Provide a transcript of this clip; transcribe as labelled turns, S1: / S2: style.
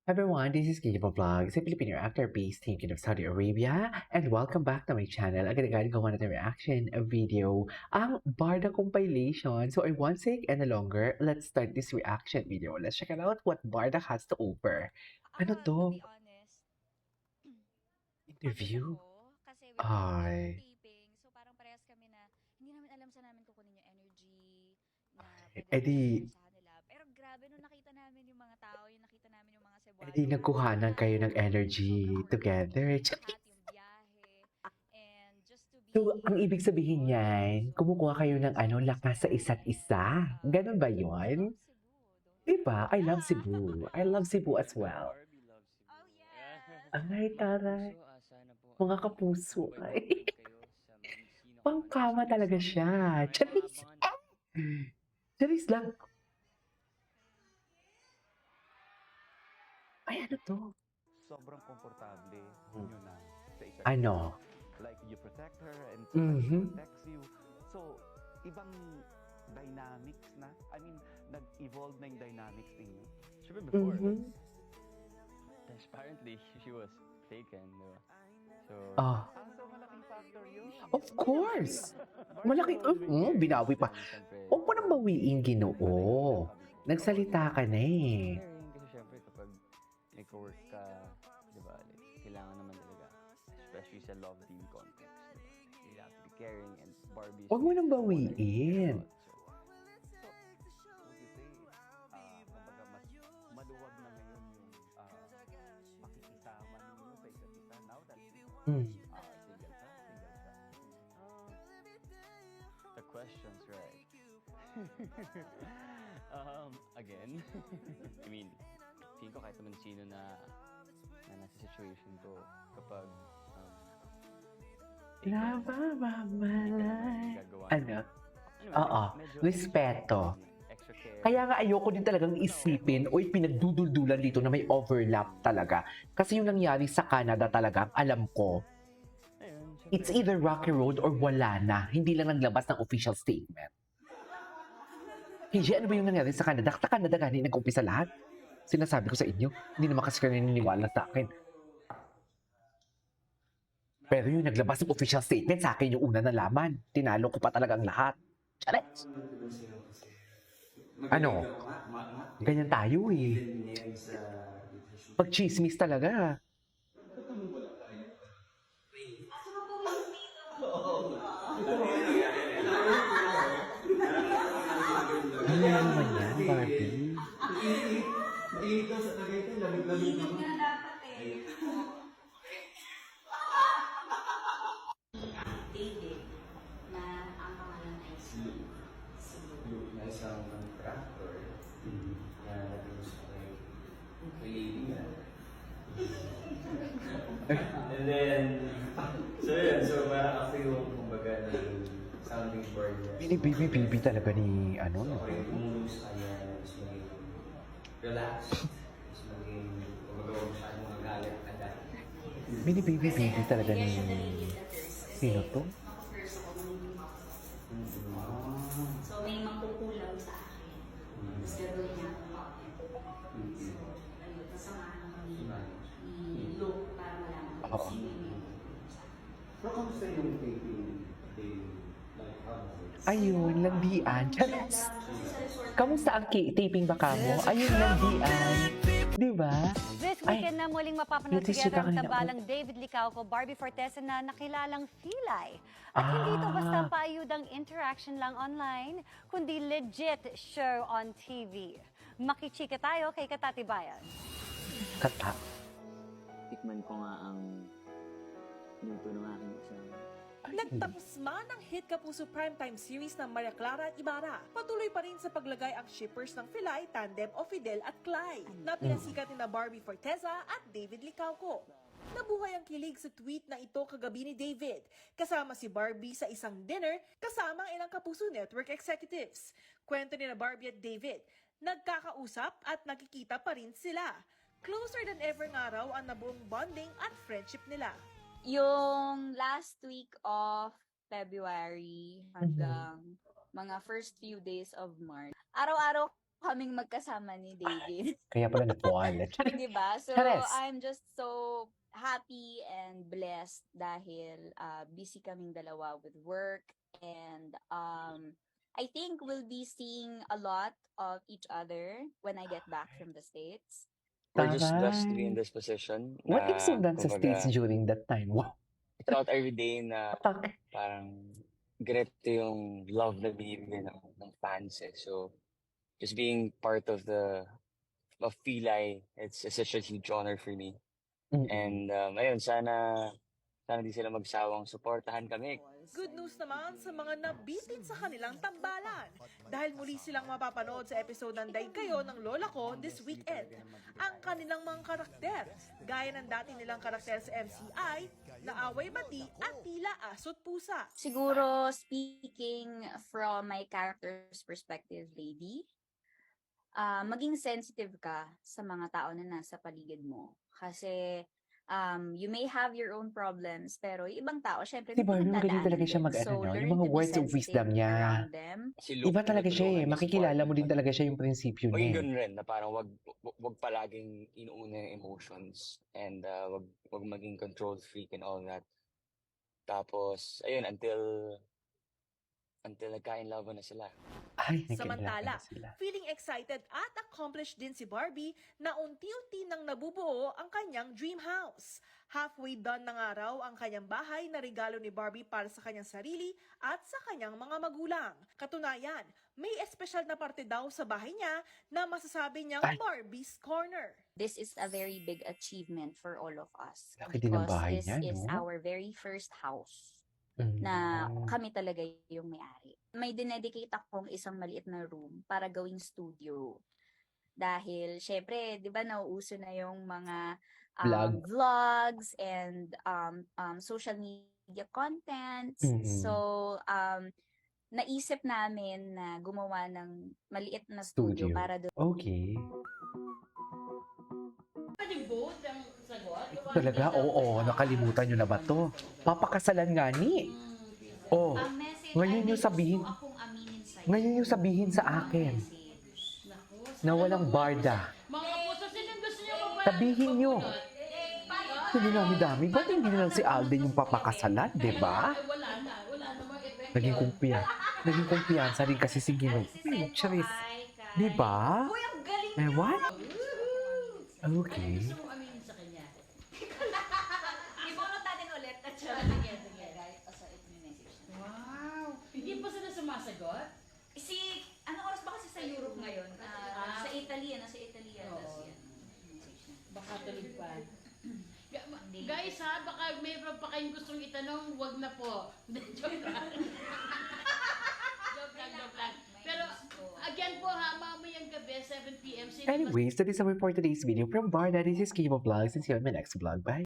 S1: Everyone, this is Kiki Vlog, a Filipino actor based thinking of Saudi Arabia, and welcome back to my channel. Agad-agad gawa natin reaction video ang Barda compilation. So I won't take any longer. Let's start this reaction video. Let's check it out what Barda has to offer.
S2: Ako,
S1: Ano
S2: to
S1: to?
S2: be honest, pagod
S1: Interview?
S2: ako kasi we're doing
S1: Ay,
S2: taping. So parang parehas kami na hindi namin alam saan namin kukunin yung energy na pwede namin
S1: edi,
S2: i-share sa kanila. Pero grabe nung nakita namin yung mga tao, yung nakita namin yung mga
S1: edi
S2: Cebuanos,
S1: nagkuhanan kayo ng
S2: sobrang
S1: energy
S2: worth it
S1: together.
S2: lahat, yung biyahe. And just to
S1: So,
S2: be
S1: ang ibig
S2: in
S1: sabihin
S2: Bardo,
S1: niyan, kumukuha
S2: so
S1: kayo ng
S2: sobrang
S1: lakas sa
S2: saya.
S1: isa't
S2: And
S1: isa. Ganun ba
S2: I
S1: yun?
S2: love Cebu, don't you?
S1: Diba? I love Cebu. I love Cebu as
S3: Even
S1: well.
S3: Barbie loves Cebu.
S2: Oh yes!
S1: Ay, taray.
S3: Kapuso, sana po
S1: Mga kapuso.
S3: tumabay-bay
S1: Ay,
S3: pa rin kayo sa sino ka man
S1: pangkama
S3: gusto
S1: talaga
S3: kasama.
S1: siya.
S3: Maraming
S1: Charis.
S3: abangan.
S1: Charis lang. Ay, ano to?
S4: Sobrang komportable
S1: Hmm.
S4: nyo na sa isa't
S1: Ano?
S4: isa. Like, you protect her and somebody
S1: Mhm.
S4: protects you. So, ibang dynamics na. I mean, nag-evolve na yung dynamics ninyo.
S3: Siyempre before,
S1: Mhm.
S3: transparently, she was taken, di ba? So,
S1: Ah,
S4: So malaking factor yun.
S1: of course.
S4: Barbie
S1: Malaki.
S4: has always been very
S1: Binawi pa.
S3: then, siyempre,
S1: Huwag mo nang bawiin, Ginoo. Nagsalita ka na eh.
S3: caring kasi siyempre kapag may co-work ka, di ba, like, kailangan naman talaga, especially sa love team context, di ba? You have to be caring and Barbie is
S1: Huwag mo nang
S3: what I care
S1: bawiin.
S3: about, so,
S4: would you say, kumbaga mas maluwag na ngayon yung makikisama ninyo sa isa't isa now that
S1: Mm.
S4: single ka, single siya?
S3: the questions, right? Again, I mean, feeling ko kahit naman sino na nasa situation ko kapag
S1: Namamalay.
S3: gagawa
S1: Ano?
S3: Anyway,
S1: Oo.
S3: medyo
S1: Respeto.
S3: extra care.
S1: Kaya nga ayoko din talagang isipin o pinagduduldulan dito na may overlap talaga. Kasi yung nangyari sa Canada talaga, alam ko,
S3: Ayun,
S1: it's either rocky road or wala na. Hindi lang naglabas ng official statement. Hindi, ano ba yung nangyari sa Canada? Sa Canada gani nag-umpisa lahat. Sinasabi ko sa inyo, hindi naman kasi kayo naniniwala sa akin. Pero yung naglabas ng official statement sa akin yung una nalaman. Tinalo ko pa talagang lahat. Charet! Ano? Ganyan tayo eh. Pag chismis talaga. Ano naman yan, Barbie?
S5: Init nga dapat eh. David, na ang pangalan ay si
S6: Na isang contractor na naging sa lady na. And then, so yun, so parang ako yung kumbaga ng sounding board niya.
S1: Binibibi talaga ni ano,
S6: So
S1: no?
S6: ako yung tumulong sa kanya, mas maging relaxed, mas maging kumbaga huwag masyadong magalit agad.
S1: Binibibi talaga ni... Sino to?
S5: First ako nung So may makukulang sa akin. Tapos gagawin niya akong puppet. So, ayun, kasamahan ako ni Luke para malaman
S1: Oo.
S5: kung sino yung sa akin.
S6: So, kamusta yung taping day? Like, how was it?
S1: Ayun, landian. Charet! Kamusta ang taping baka mo? Ayun, landian. Di ba?
S7: This
S1: Ay,
S7: weekend na muling mapapanood
S1: latest
S7: together
S1: chika
S7: ang
S1: kanina.
S7: tabalang David Licauco, Barbie Fortesa na nakilalang Filay. At hindi ito basta paayudang interaction lang online, kundi legit show on TV. Makichika tayo kay Katatibayan.
S1: Kata.
S8: Tikman ko nga ang luto ng aking asawa.
S9: Nagtapos man ang hit Kapuso primetime series ng Maria Clara at Ibarra, patuloy pa rin sa paglagay ang shippers ng Filay, Tandem o Fidel at Clyde, na pinasikat ni na Barbie Forteza at David Licauco. Nabuhay ang kilig sa tweet na ito kagabi ni David, kasama si Barbie sa isang dinner kasama ang ilang Kapuso Network executives. Kwento ni na Barbie at David, nagkakausap at nakikita pa rin sila. Closer than ever nga raw ang nabuong bonding at friendship nila.
S2: Yung last week of February hanggang mga first few days of March, araw-araw kaming magkasama ni David.
S1: Kaya pala na-fall.
S2: Diba? So,
S1: Chares.
S2: I'm just so happy and blessed dahil busy kaming dalawa with work and I think we'll be seeing a lot of each other when I get back from the States.
S3: We're just blessed to be in
S1: Taray.
S3: this position
S1: What if
S3: na,
S1: sundan sa States
S3: kumbaga,
S1: during that time? Wow.
S3: it's not every day na
S1: Atak.
S3: parang ganito yung love na binibigay ng fans eh. So, just being part of Pilay, it's such a huge honor for me.
S1: Mm-mm.
S3: And ayun, sana di sila magsawang suportahan kami.
S9: Good news naman sa mga nabitin sa kanilang tambalan dahil muli silang mapapanood sa episode ng Daig Kayo ng Lola Ko this weekend. Ang kanilang mga karakter, gaya ng dati nilang karakter sa MCI, na away-bati at tila aso't pusa.
S2: Siguro, speaking from my character's perspective, Lady, maging sensitive ka sa mga tao na nasa paligid mo. Kasi you may have your own problems, pero yung ibang tao, syempre,
S1: Si
S2: may
S1: Barlow, magaling
S2: pinagdadaanan
S1: talaga siya
S2: din.
S1: mag-ano,
S2: So,
S1: no?
S2: learn
S1: Yung mga
S2: to be
S1: words of wisdom
S2: sensitive
S1: niya.
S2: around them.
S3: Si Luke,
S1: Iba talaga siya eh.
S3: tinutulungan niya si
S1: Makikilala mo
S3: Barbie.
S1: din talaga siya yung prinsipyo
S3: O
S1: niya
S3: yung
S1: eh.
S3: ganun rin, na parang wag palaging inuuna yung emotions and wag maging control freak and all that. Tapos, ayun, until nagkain-love na sila.
S1: Ay,
S9: Samantala,
S1: nagkailangan na sila.
S9: feeling excited at accomplished din si Barbie na unti-unti nang nabubuo ang kanyang dream house. Halfway done na nga raw ang kanyang bahay na regalo ni Barbie para sa kanyang sarili at sa kanyang mga magulang. Katunayan, may espesyal na parte daw sa bahay niya na masasabi niyang
S1: Ay.
S9: Barbie's Corner.
S2: This is a very big achievement for all of us.
S1: Laki din ng
S2: Because
S1: bahay
S2: this
S1: niya,
S2: is
S1: no?
S2: our very first house
S1: Mm.
S2: na kami talaga yung may-ari. May dinedicate akong isang maliit na room para gawing studio. Dahil, syempre, di ba nauuso na yung mga
S1: Vlog.
S2: vlogs and social media contents.
S1: Mm-mm.
S2: So, naisip namin na gumawa ng maliit na studio
S1: Studio.
S2: para doon.
S1: Okay. Talaga? Oo, nakalimutan nyo na ba to? Papakasalan nga ni. Oh, ngayon yung sabihin, ngayon yung sabihin sa akin na walang barda. Sabihin nyo. Hindi dami-dami. Ba't hindi na lang si Alden yung papakasalan, di ba? Naging kumpiyansa rin kasi si Gino. Charis. Di ba? Ewan? Okay.
S2: Ibunot natin ulit at
S10: Wow! Hindi pa sila sumasagot?
S2: Ano oras ba kasi sa Europe ngayon? Sa Italy, nasa Italy yata
S10: Oo.
S2: siya.
S10: Baka tuloy pa. Guys ha, baka mayroon pa kayong gustong itanong, wag na po. Joke lang. Joke lang. Pero again po ha, mamayang gabi, 7 p.m.
S1: Anyways, that is our for today's video from Barda. This is Kiva Vlogs and see you on my next vlog. Bye!